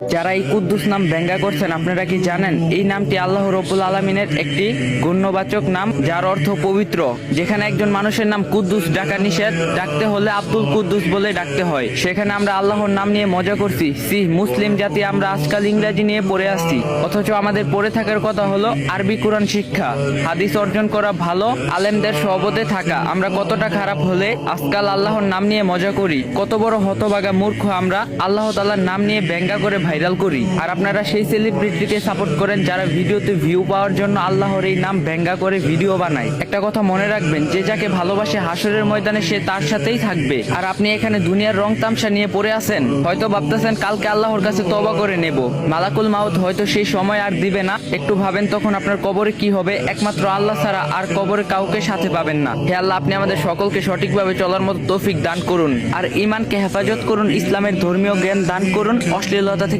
যারা এই কুদ্দুস নাম ব্যঙ্গা করছেন, আপনারা কি জানেন এই নামটি আল্লাহ রব্বুল আলামিনের একটি গণ্যবাচক নাম, যার অর্থ পবিত্র। যেখানে একজন মানুষের নাম কুদ্দুস ডাকা নিষেধ, ডাকতে হলে আব্দুল কুদ্দুস বলে ডাকতে হয়, সেখানে আমরা আল্লাহর নাম নিয়ে মজা করছি। মুসলিম জাতি আমরা আজকাল ইংরেজি নিয়ে পড়ে আসছি, অথচ আমাদের পড়ে থাকার কথা হলো আরবি কোরআন শিক্ষা, হাদিস অর্জন করা, ভালো আলেমদের সহবতে থাকা। আমরা কতটা খারাপ হলে আজকাল আল্লাহর নাম নিয়ে মজা করি, কত বড় হতভাগা মূর্খ আমরা আল্লাহ তাআলার নাম নিয়ে ব্যঙ্গা করে ভাইরাল করি। আর আপনারা সেই সেলিব্রিটিকে সাপোর্ট করেন যারা ভিডিওতে ভিউ পাওয়ার জন্য আল্লাহর এই নাম ব্যঙ্গা করে ভিডিও বানায়। একটা কথা মনে রাখবেন, যে যাকে ভালোবাসে হাসরের ময়দানে সে তার সাথেই থাকবে। আর আপনি এখানে দুনিয়ার রং তামসা নিয়ে পড়ে আছেন, হয়তো ভাবতেছেন কালকে আল্লাহর কাছে তওবা করে নেব, মালাকুল মাউত হয়তো সেই সময় আর দিবে না। একটু ভাবেন তখন আপনার কবরে কি হবে, একমাত্র আল্লাহ ছাড়া আর কবরে কাউকে সাথে পাবেন না। হে আল্লাহ, আপনি আমাদের সকলকে সঠিকভাবে চলার মতো তৌফিক দান করুন, আর ঈমানকে হেফাজত করুন, ইসলামের ধর্মীয় জ্ঞান দান করুন, অশ্লীলতা থেকে